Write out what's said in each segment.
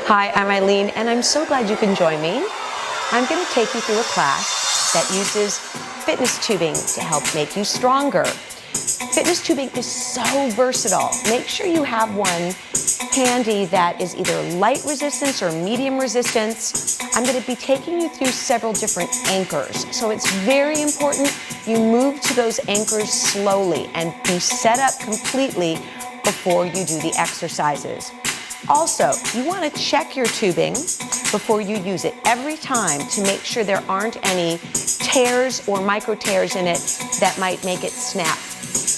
Hi, I'm Aileen, and I'm so glad you can join me. I'm going to take you through a class that uses fitness tubing to help make you stronger. Fitness tubing is so versatile. Make sure you have one handy that is either light resistance or medium resistance. I'm going to be taking you through several different anchors, so it's very important you move to those anchors slowly and be set up completely before you do the exercises. Also, you want to check your tubing before you use it every time to make sure there aren't any tears or micro tears in it that might make it snap.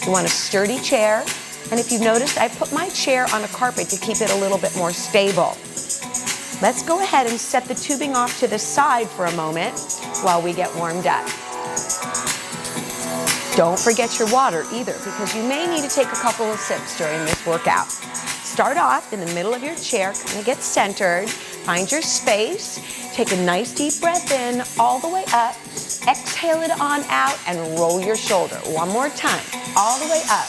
You want a sturdy chair, and if you've noticed, I put my chair on a carpet to keep it a little bit more stable. Let's go ahead and set the tubing off to the side for a moment while we get warmed up. Don't forget your water either, because you may need to take a couple of sips during this workout. Start off in the middle of your chair, kind of get centered, find your space, take a nice deep breath in all the way up, exhale it on out, and roll your shoulder. One more time, all the way up.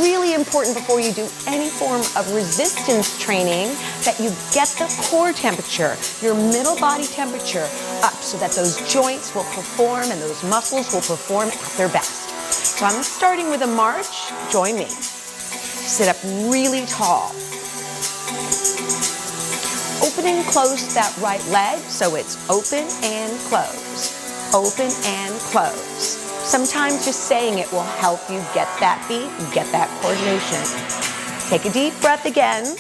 Really important before you do any form of resistance training that you get the core temperature, your middle body temperature up so that those joints will perform and those muscles will perform at their best. So I'm starting with a march. Join me. Sit up really tall. Open and close that right leg so it's open and close. Open and close. Sometimes just saying it will help you get that beat, get that coordination. Take a deep breath again.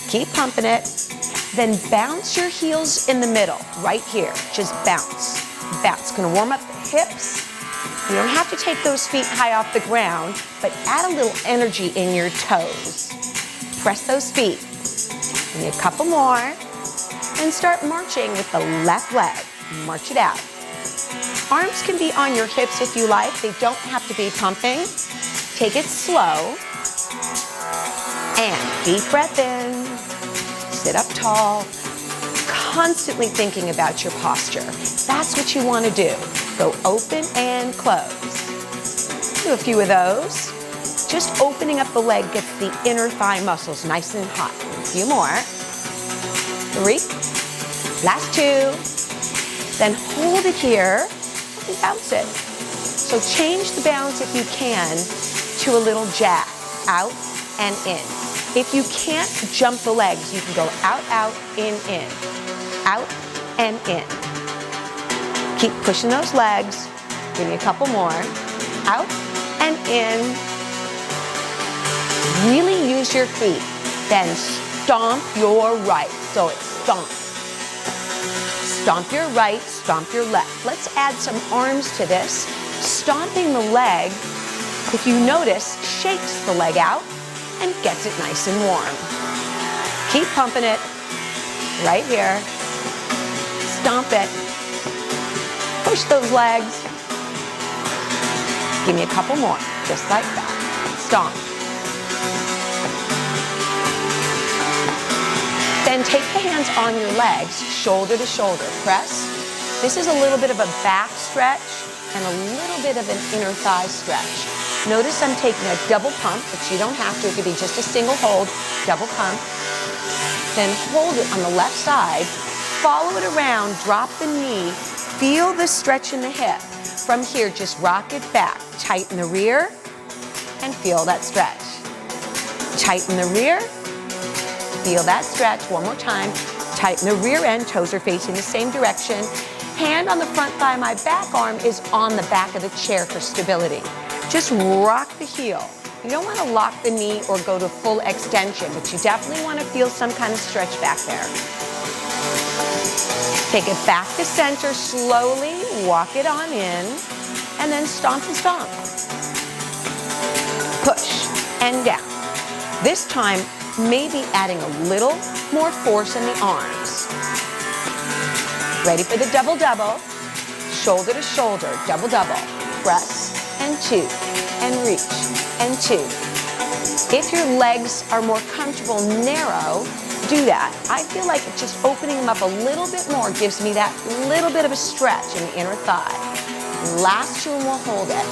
Keep pumping it. Then bounce your heels in the middle, right here. Just bounce. Bounce. Gonna warm up the hips. You don't have to take those feet high off the ground, but add a little energy in your toes. Press those feet. Give me a couple more. And start marching with the left leg. March it out. Arms can be on your hips if you like. They don't have to be pumping. Take it slow. And deep breath in. Sit up tall. Constantly thinking about your posture. That's what you want to do. Go open and close. Do a few of those. Just opening up the leg gets the inner thigh muscles nice and hot. A few more. 3. Last 2. Then hold it here and bounce it. So change the bounce if you can to a little jab. Out and in. If you can't jump the legs, you can go out, out, in. Out and in. Keep pushing those legs. Give me a couple more. Out and in. Really use your feet. Then stomp your right. So it's stomp. Stomp your right, stomp your left. Let's add some arms to this. Stomping the leg, if you notice, shakes the leg out and gets it nice and warm. Keep pumping it. Right here. Stomp it. Push those legs. Give me a couple more, just like that. Stomp. Then take the hands on your legs, shoulder to shoulder. Press. This is a little bit of a back stretch and a little bit of an inner thigh stretch. Notice I'm taking a double pump, but you don't have to. It could be just a single hold. Double pump. Then hold it on the left side. Follow it around. Drop the knee. Feel the stretch in the hip. From here, just rock it back. Tighten the rear and feel that stretch. Tighten the rear. Feel that stretch. One more time. Tighten the rear end. Toes are facing the same direction. Hand on the front thigh. My back arm is on the back of the chair for stability. Just rock the heel. You don't want to lock the knee or go to full extension, but you definitely want to feel some kind of stretch back there. Take it back to center slowly, walk it on in, and then stomp and stomp. Push and down. This time, maybe adding a little more force in the arms. Ready for the double-double. Shoulder to shoulder, double-double. Press and 2, and reach, and 2. If your legs are more comfortable narrow, do that. I feel like just opening them up a little bit more gives me that little bit of a stretch in the inner thigh. Last 2 and we'll hold it.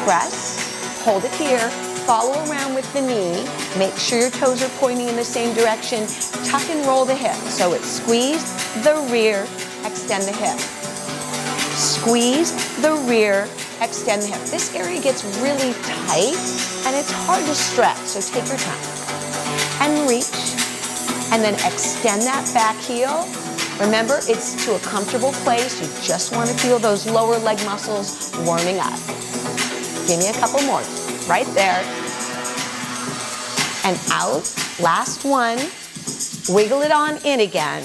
Press, hold it here, follow around with the knee. Make sure your toes are pointing in the same direction. Tuck and roll the hip. So it's squeeze the rear, extend the hip. Squeeze the rear, extend the hip. This area gets really tight and it's hard to stretch, so take your time. And reach, and then extend that back heel. Remember, it's to a comfortable place. You just want to feel those lower leg muscles warming up. Give me a couple more, right there. And out, last one. Wiggle it on in again.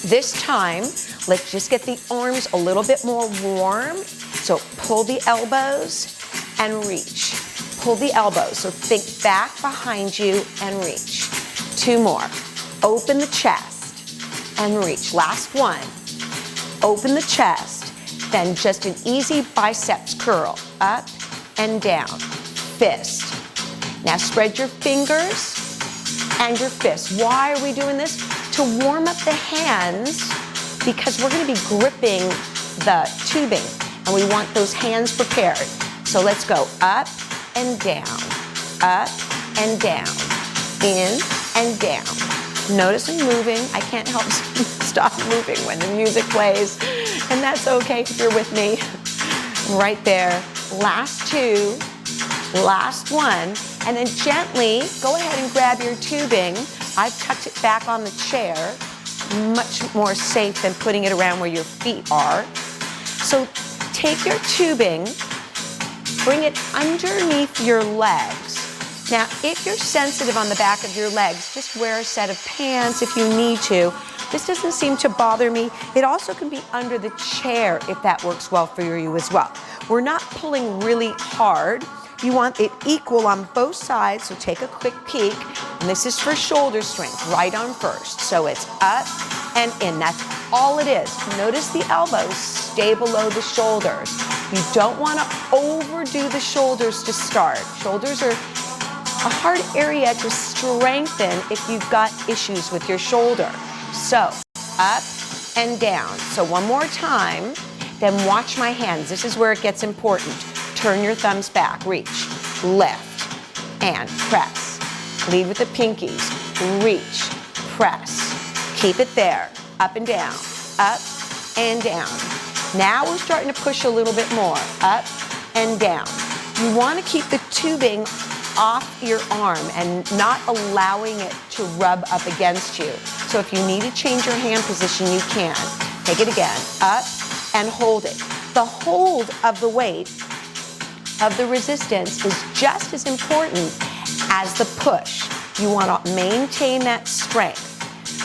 This time, let's just get the arms a little bit more warm. So pull the elbows and reach. Pull the elbows, so think back behind you and reach. Two more. Open the chest and reach. Last one. Open the chest, then just an easy biceps curl. Up and down. Fist. Now spread your fingers and your fists. Why are we doing this? To warm up the hands, because we're going to be gripping the tubing and we want those hands prepared. So let's go up and down, up and down, in and down. Notice I'm moving. I can't help stop moving when the music plays, and that's okay if you're with me. Right there. Last two, last one, and then gently go ahead and grab your tubing. I've tucked it back on the chair, much more safe than putting it around where your feet are. So take your tubing, bring it underneath your legs. Now, if you're sensitive on the back of your legs, just wear a set of pants if you need to. This doesn't seem to bother me. It also can be under the chair if that works well for you as well. We're not pulling really hard. You want it equal on both sides, so take a quick peek. And this is for shoulder strength, right arm first. So it's up and in, that's all it is. Notice the elbows stay below the shoulders. You don't want to overdo the shoulders to start. Shoulders are a hard area to strengthen if you've got issues with your shoulder. So up and down. So one more time, then watch my hands. This is where it gets important. Turn your thumbs back, reach, lift, and press. Lead with the pinkies, reach, press. Keep it there, up and down, up and down. Now we're starting to push a little bit more, up and down. You want to keep the tubing off your arm and not allowing it to rub up against you. So if you need to change your hand position, you can. Take it again, up and hold it. The hold of the weight of the resistance is just as important as the push. You want to maintain that strength.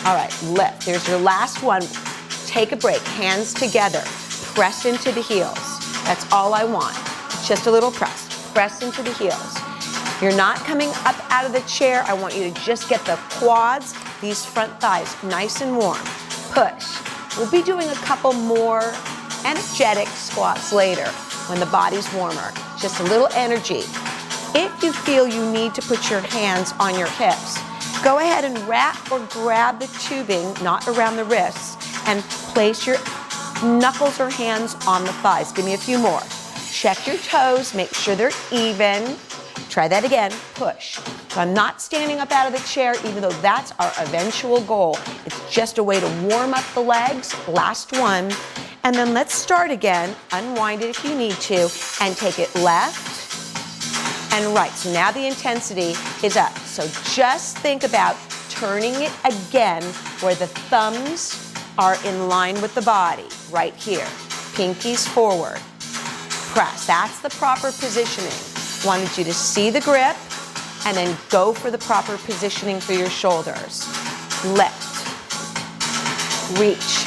All right, lift. There's your last one. Take a break, hands together. Press into the heels. That's all I want. Just a little press. Press into the heels. You're not coming up out of the chair. I want you to just get the quads, these front thighs, nice and warm. Push. We'll be doing a couple more energetic squats later when the body's warmer. Just a little energy. If you feel you need to put your hands on your hips, go ahead and wrap or grab the tubing, not around the wrists, and place your knuckles or hands on the thighs. Give me a few more. Check your toes, make sure they're even. Try that again, push. So I'm not standing up out of the chair, even though that's our eventual goal. It's just a way to warm up the legs. Last one. And then let's start again. Unwind it if you need to, and take it left and right. So now the intensity is up. So just think about turning it again where the thumbs are in line with the body, right here. Pinkies forward. Press. That's the proper positioning. Wanted you to see the grip and then go for the proper positioning for your shoulders. Lift, reach,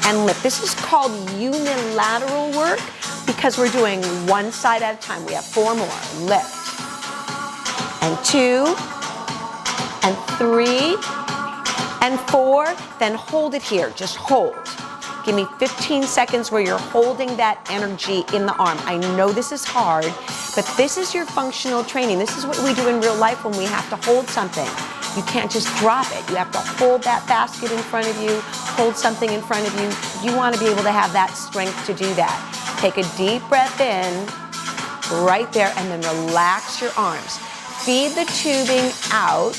and lift. This is called unilateral work because we're doing one side at a time. We have 4 more. Lift, and 2, and 3, and 4. Then hold it here. Just hold. Give me 15 seconds where you're holding that energy in the arm. I know this is hard, but this is your functional training. This is what we do in real life when we have to hold something. You can't just drop it. You have to hold that basket in front of you, hold something in front of you. You want to be able to have that strength to do that. Take a deep breath in right there, and then relax your arms. Feed the tubing out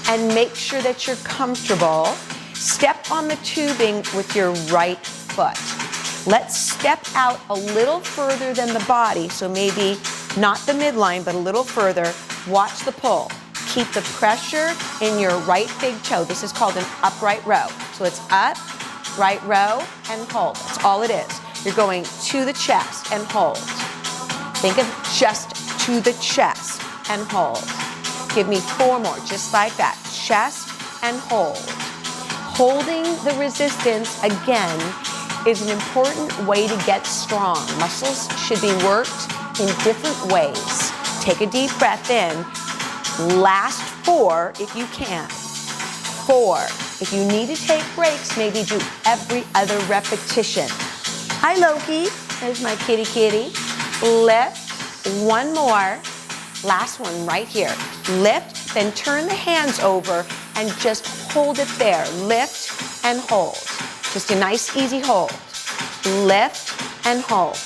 and make sure that you're comfortable. Step on the tubing with your right foot. Let's step out a little further than the body, so maybe not the midline, but a little further. Watch the pull. Keep the pressure in your right big toe. This is called an upright row. So it's up, right row, and hold. That's all it is. You're going to the chest and hold. Think of just to the chest and hold. Give me 4 more, just like that. Chest and hold. Holding the resistance, again, is an important way to get strong. Muscles should be worked in different ways. Take a deep breath in. Last 4 if you can. 4. If you need to take breaks, maybe do every other repetition. Hi, Loki. There's my kitty kitty. Lift. 1 more. Last one right here. Lift, then turn the hands over and just hold it there. Lift and hold. Just a nice, easy hold. Lift and hold.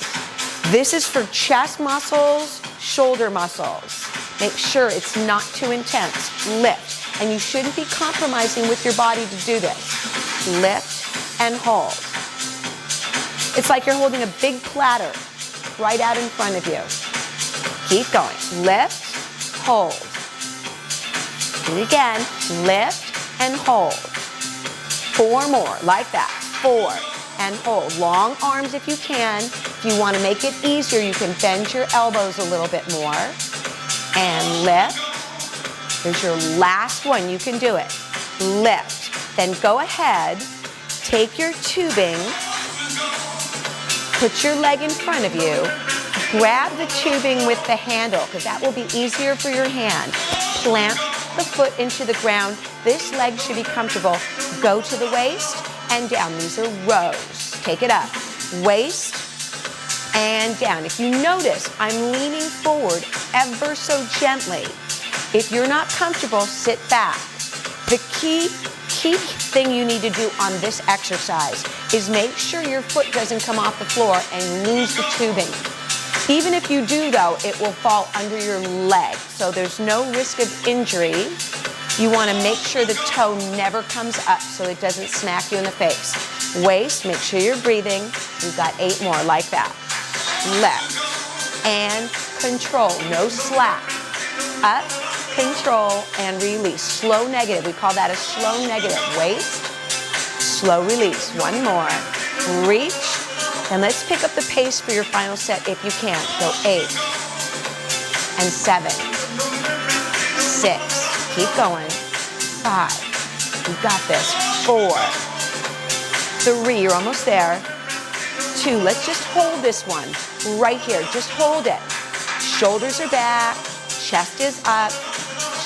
This is for chest muscles, shoulder muscles. Make sure it's not too intense. Lift. And you shouldn't be compromising with your body to do this. Lift and hold. It's like you're holding a big platter right out in front of you. Keep going. Lift, hold. Do it again. Lift and hold. 4 more, like that. 4 and hold. Long arms if you can. If you want to make it easier, you can bend your elbows a little bit more. And lift. Here's your last one. You can do it. Lift. Then go ahead, take your tubing, put your leg in front of you, grab the tubing with the handle, because that will be easier for your hand. Plant the foot into the ground. This leg should be comfortable. Go to the waist and down. These are rows. Take it up. Waist and down. If you notice, I'm leaning forward ever so gently. If you're not comfortable, sit back. The key thing you need to do on this exercise is make sure your foot doesn't come off the floor and lose the tubing. Even if you do, though, it will fall under your leg, so there's no risk of injury. You want to make sure the toe never comes up so it doesn't smack you in the face. Waist, make sure you're breathing. We've got 8 more, like that. Left and control, no slack. Up, control, and release. Slow negative, we call that a slow negative. Waist, slow release. 1 more. Reach. And let's pick up the pace for your final set if you can. Go 8 and 7, 6. Keep going. 5. You got this. 4. 3. You're almost there. 2. Let's just hold this one right here. Just hold it. Shoulders are back. Chest is up.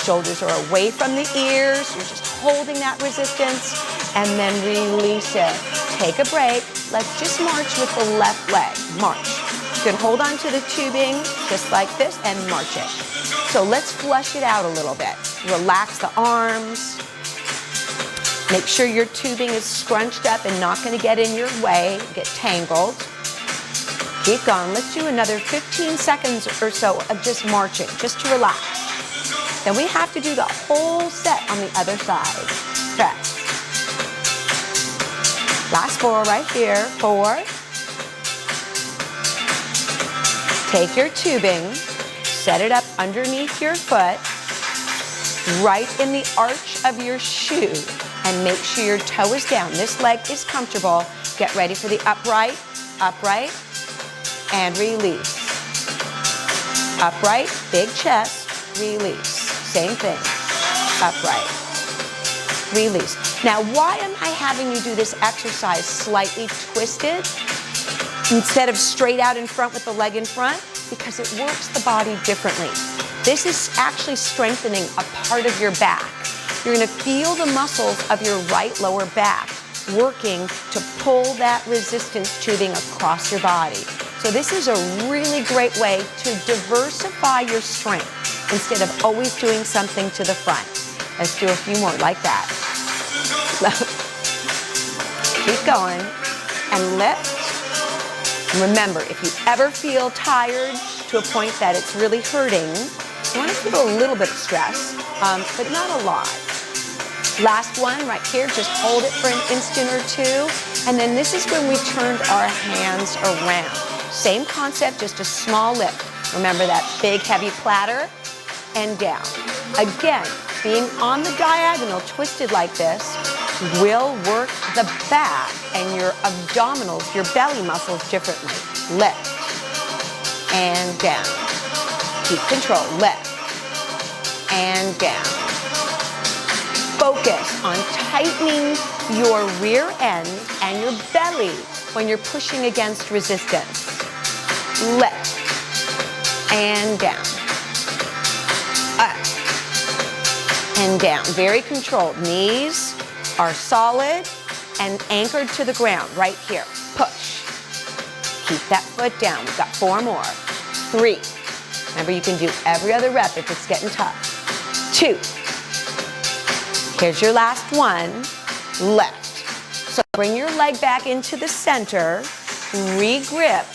Shoulders are away from the ears. You're just holding that resistance. And then release it. Take a break. Let's just march with the left leg. March. You can hold on to the tubing just like this and march it. So let's flush it out a little bit. Relax the arms. Make sure your tubing is scrunched up and not going to get in your way, get tangled. Keep going. Let's do another 15 seconds or so of just marching, just to relax. Then we have to do the whole set on the other side. Stretch. Last 4 right here. 4. Take your tubing, set it up underneath your foot, right in the arch of your shoe, and make sure your toe is down. This leg is comfortable. Get ready for the upright, upright, and release. Upright, big chest, release. Same thing. Upright, release. Now, why am I having you do this exercise slightly twisted instead of straight out in front with the leg in front? Because it works the body differently. This is actually strengthening a part of your back. You're going to feel the muscles of your right lower back working to pull that resistance tubing across your body. So this is a really great way to diversify your strength instead of always doing something to the front. Let's do a few more like that. Keep going and lift. Remember, if you ever feel tired, to a point that it's really hurting, you want to feel a little bit of stress, but not a lot. Last one right here, just hold it for an instant or two. And then this is when we turned our hands around. Same concept, just a small lift. Remember that big heavy platter and down. Again, being on the diagonal, twisted like this, will work the back and your abdominals, your belly muscles differently. Lift and down. Keep control. Lift and down. Focus on tightening your rear end and your belly when you're pushing against resistance. Lift and down. Up and down. Very controlled. Knees are solid and anchored to the ground right here. Push. Keep that foot down. We've got 4 more. 3. Remember, you can do every other rep if it's getting tough. 2. Here's your last one. Lift. So bring your leg back into the center. Re-grip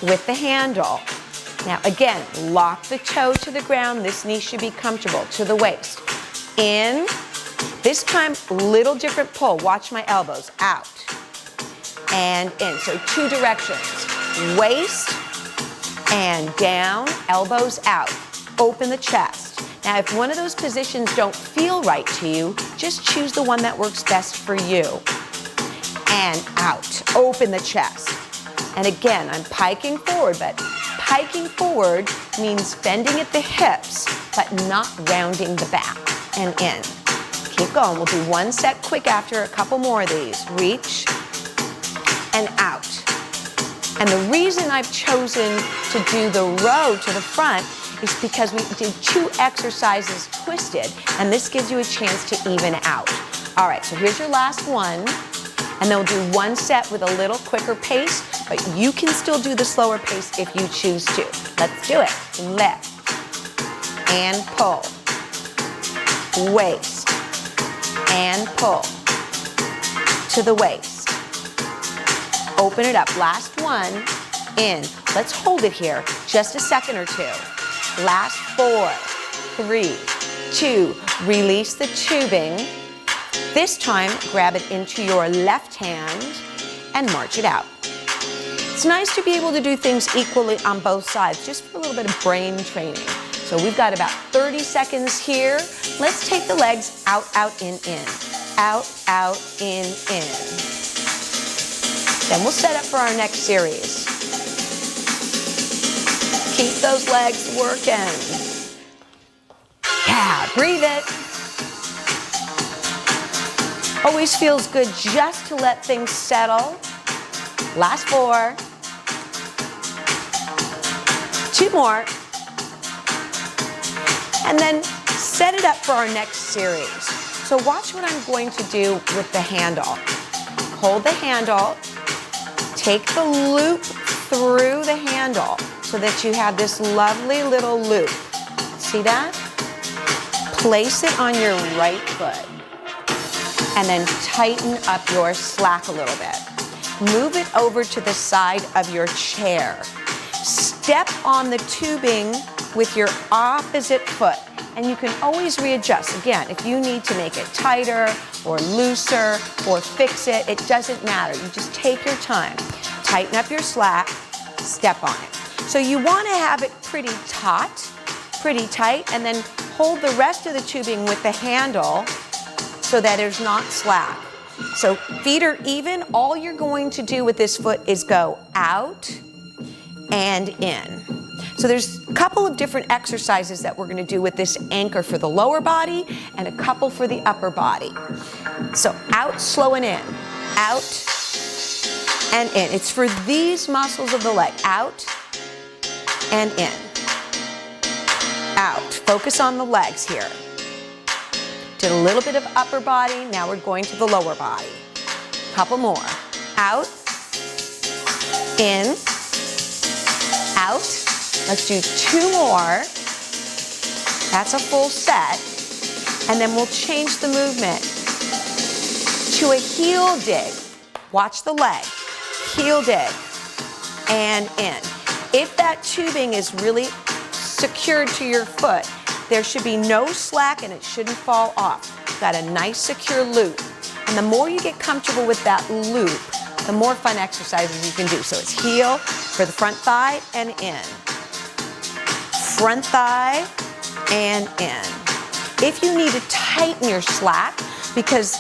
with the handle. Now again, lock the toe to the ground. This knee should be comfortable to the waist. In. This time, little different pull. Watch my elbows. Out and in. So 2 directions. Waist and down, elbows out. Open the chest. Now, if one of those positions don't feel right to you, just choose the one that works best for you. And out. Open the chest. And again, I'm piking forward, but piking forward means bending at the hips, but not rounding the back. And in. Keep going. We'll do 1 set quick after a couple more of these. Reach and out. And the reason I've chosen to do the row to the front is because we did 2 exercises twisted, and this gives you a chance to even out. All right, so here's your last one, and then we'll do 1 set with a little quicker pace, but you can still do the slower pace if you choose to. Let's do it. Lift and pull. Waist and pull to the waist. Open it up. Last one. In. Let's hold it here just a second or 2. Last 4, 3, 2. Release the tubing. This time, grab it into your left hand and march it out. It's nice to be able to do things equally on both sides, just for a little bit of brain training. So we've got about 30 seconds here. Let's take the legs out, out, in. Out, out, in. Then we'll set up for our next series. Keep those legs working. Yeah, breathe it. Always feels good just to let things settle. Last 4. 2 more. And then set it up for our next series. So watch what I'm going to do with the handle. Hold the handle. Take the loop through the handle so that you have this lovely little loop. See that? Place it on your right foot and then tighten up your slack a little bit. Move it over to the side of your chair. Step on the tubing with your opposite foot, and you can always readjust. Again, if you need to make it tighter or looser or fix it, it doesn't matter. You just take your time. Tighten up your slack, step on it. So you want to have it pretty taut, pretty tight, and then hold the rest of the tubing with the handle so that there's not slack. So feet are even. All you're going to do with this foot is go out and in. So there's a couple of different exercises that we're going to do with this anchor for the lower body and a couple for the upper body. So out, slow, and in. Out and in. It's for these muscles of the leg. Out and in. Out. Focus on the legs here. Did a little bit of upper body. Now we're going to the lower body. Couple more. Out. In. Out. Let's do 2 more. That's a full set. And then we'll change the movement to a heel dig. Watch the leg. Heel dig. And in. If that tubing is really secured to your foot, there should be no slack and it shouldn't fall off. Got a nice secure loop. And the more you get comfortable with that loop, the more fun exercises you can do. So it's heel for the front thigh and in. Front thigh and in. If you need to tighten your slack because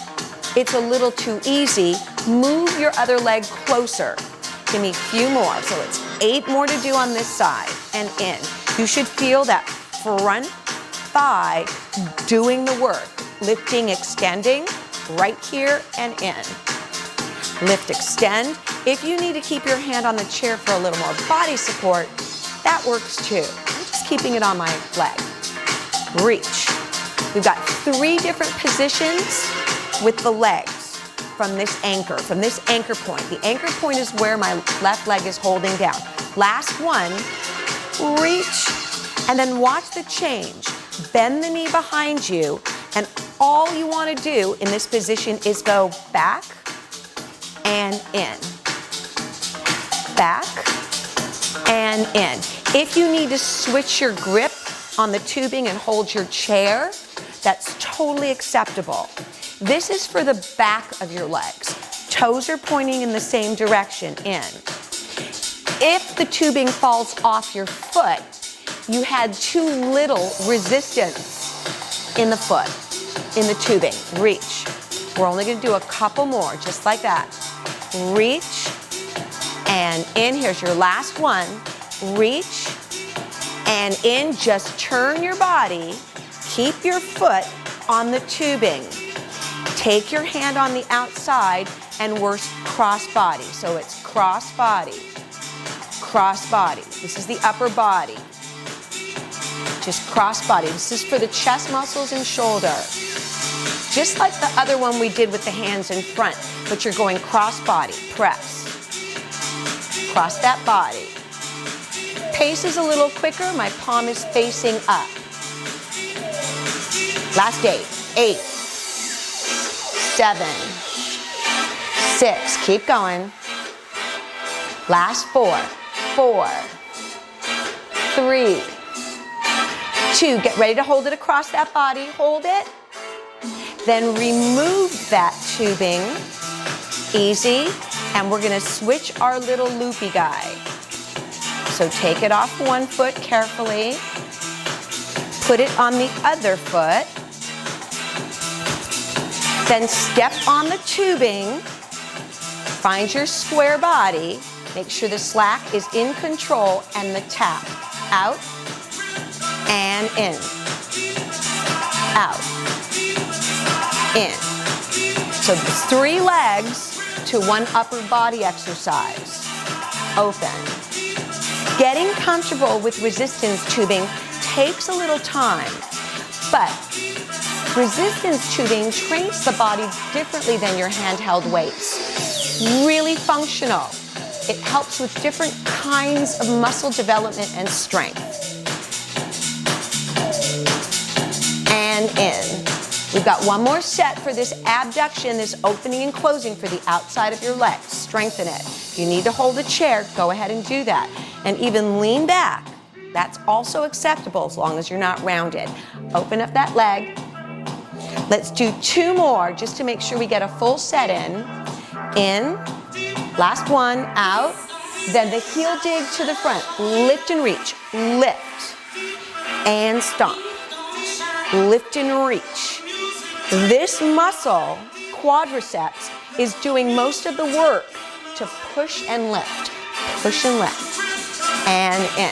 it's a little too easy, move your other leg closer. Give me a few more. So it's 8 more to do on this side and in. You should feel that front thigh doing the work. Lifting, extending, right here and in. Lift, extend. If you need to keep your hand on the chair for a little more body support, that works too. I'm just keeping it on my leg. Reach. We've got 3 different positions with the legs from this anchor point. The anchor point is where my left leg is holding down. Last one, reach, and then watch the change. Bend the knee behind you, and all you want to do in this position is go back and in. Back and in. If you need to switch your grip on the tubing and hold your chair, that's totally acceptable. This is for the back of your legs. Toes are pointing in the same direction, in. If the tubing falls off your foot, you had too little resistance in the foot, in the tubing. Reach. We're only going to do a couple more, just like that. Reach and in. Here's your last one. Reach and in. Just turn your body. Keep your foot on the tubing. Take your hand on the outside and we're cross body. So it's cross body. Cross body. This is the upper body. Just cross body. This is for the chest muscles and shoulder. Just like the other one we did with the hands in front, but you're going cross body. Press. Cross that body. Pace is a little quicker. My palm is facing up. Last 8. 8. 7. 6. Keep going. Last 4. 4. 3. 2. Get ready to hold it across that body. Hold it. Then remove that tubing. Easy. And we're going to switch our little loopy guy. So take it off one foot carefully. Put it on the other foot. Then step on the tubing. Find your square body. Make sure the slack is in control and the tap. Out and in. Out. In. So there's 3 legs to 1 upper body exercise. Open. Getting comfortable with resistance tubing takes a little time, but resistance tubing trains the body differently than your handheld weights. Really functional. It helps with different kinds of muscle development and strength. And in. We've got one more set for this abduction, this opening and closing for the outside of your legs. Strengthen it. If you need to hold a chair, go ahead and do that. And even lean back. That's also acceptable as long as you're not rounded. Open up that leg. Let's do 2 more just to make sure we get a full set in. In. Last one. Out. Then the heel dig to the front. Lift and reach. Lift. And stomp. Lift and reach. This muscle, quadriceps, is doing most of the work to push and lift. Push and lift. And in.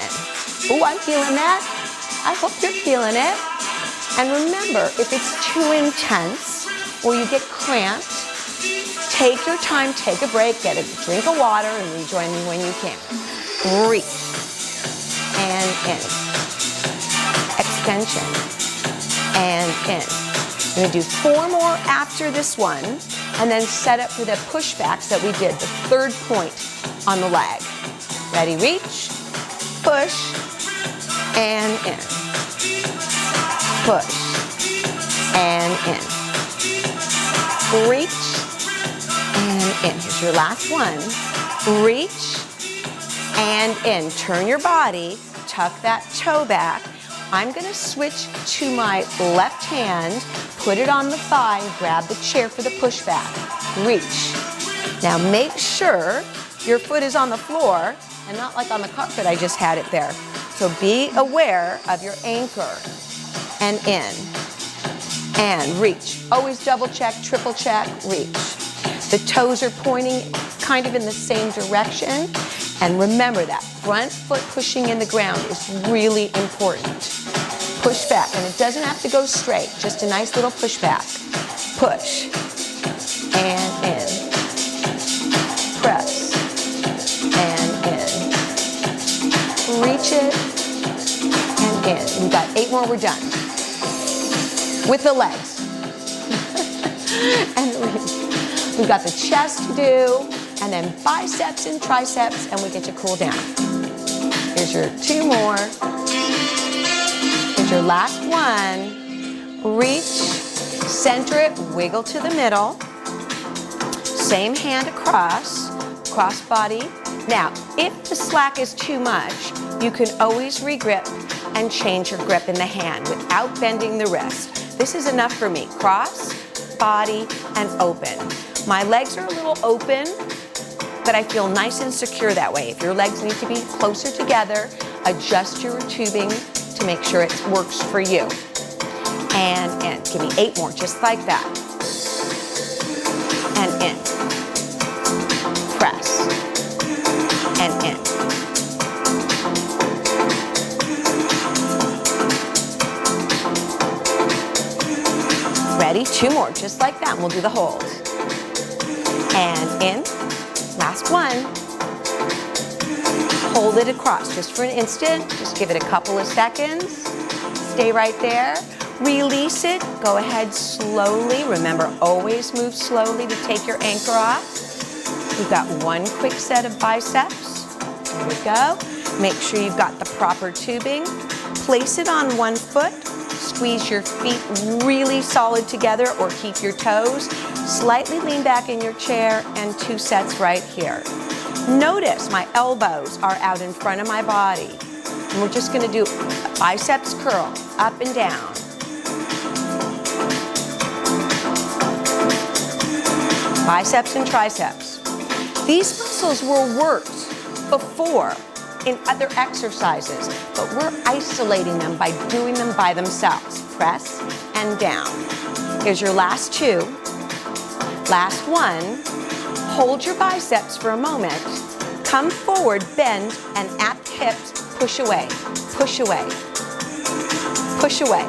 Oh, I'm feeling that. I hope you're feeling it. And remember, if it's too intense or you get cramped, take your time, take a break, get a drink of water, and rejoin me when you can. Reach. And in. Extension. And in. We're going to do 4 more after this one, and then set up for the pushbacks that we did, the 3rd point on the leg. Ready, reach, push, and in. Push, and in. Reach, and in. Here's your last one. Reach, and in. Turn your body, tuck that toe back. I'm gonna switch to my left hand, put it on the thigh, and grab the chair for the push back. Reach. Now make sure your foot is on the floor and not like on the carpet, I just had it there. So be aware of your anchor. And in, and reach. Always double check, triple check, reach. The toes are pointing kind of in the same direction. And remember that front foot pushing in the ground is really important. Push back, and it doesn't have to go straight, just a nice little push back. Push, and in. Press, and in. Reach it, and in. We've got 8 more, we're done. With the legs. And we've got the chest to do, and then biceps and triceps, and we get to cool down. Here's your 2 more. Here's your last one. Reach, center it, wiggle to the middle. Same hand across, cross body. Now, if the slack is too much, you can always regrip and change your grip in the hand without bending the wrist. This is enough for me. Cross, body, and open. My legs are a little open, but I feel nice and secure that way. If your legs need to be closer together, adjust your tubing to make sure it works for you. And in. Give me 8 more, just like that. And in. Press. And in. Ready? 2 more, just like that, and we'll do the hold. And in. Last one. Hold it across just for an instant. Just give it a couple of seconds. Stay right there. Release it. Go ahead slowly. Remember, always move slowly to take your anchor off. We've got 1 quick set of biceps. There we go. Make sure you've got the proper tubing. Place it on 1 foot. Squeeze your feet really solid together, or keep your toes. Slightly lean back in your chair, and 2 sets right here. Notice my elbows are out in front of my body. And we're just gonna do a biceps curl, up and down. Biceps and triceps. These muscles were worked before in other exercises, but we're isolating them by doing them by themselves. Press and down. Here's your last 2. Last one. Hold your biceps for a moment. Come forward, bend, and at the hips, push away, push away, push away.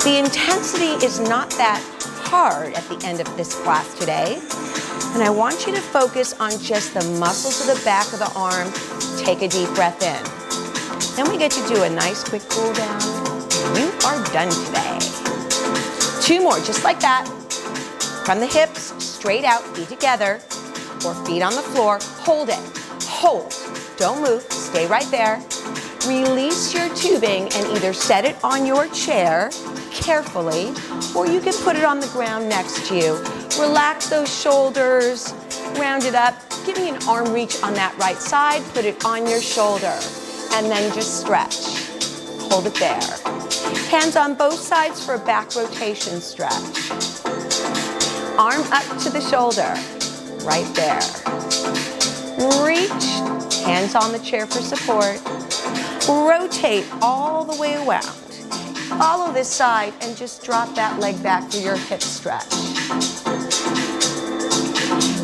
The intensity is not that hard at the end of this class today. And I want you to focus on just the muscles of the back of the arm. Take a deep breath in. Then we get to do a nice quick cool down. You are done today. 2 more, just like that. From the hips, straight out, feet together, or feet on the floor. Hold it, hold. Don't move, stay right there. Release your tubing and either set it on your chair carefully, or you can put it on the ground next to you. Relax those shoulders, round it up. Give me an arm reach on that right side, put it on your shoulder, and then just stretch. Hold it there. Hands on both sides for a back rotation stretch. Arm up to the shoulder, right there. Reach, hands on the chair for support. Rotate all the way around. Follow this side and just drop that leg back for your hip stretch.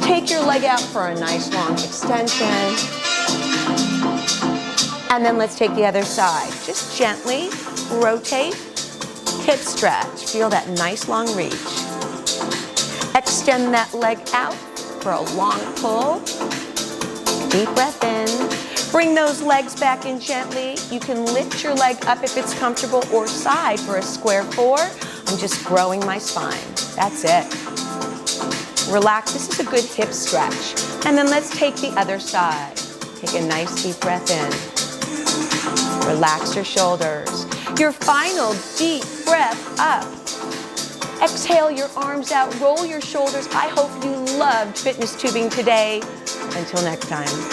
Take your leg out for a nice long extension. And then let's take the other side. Just gently rotate, hip stretch. Feel that nice long reach. Extend that leg out for a long pull. Deep breath in. Bring those legs back in gently. You can lift your leg up if it's comfortable, or side for a square 4. I'm just growing my spine. That's it. Relax. This is a good hip stretch. And then let's take the other side. Take a nice deep breath in. Relax your shoulders. Your final deep breath up. Exhale your arms out. Roll your shoulders. I hope you loved fitness tubing today. Until next time.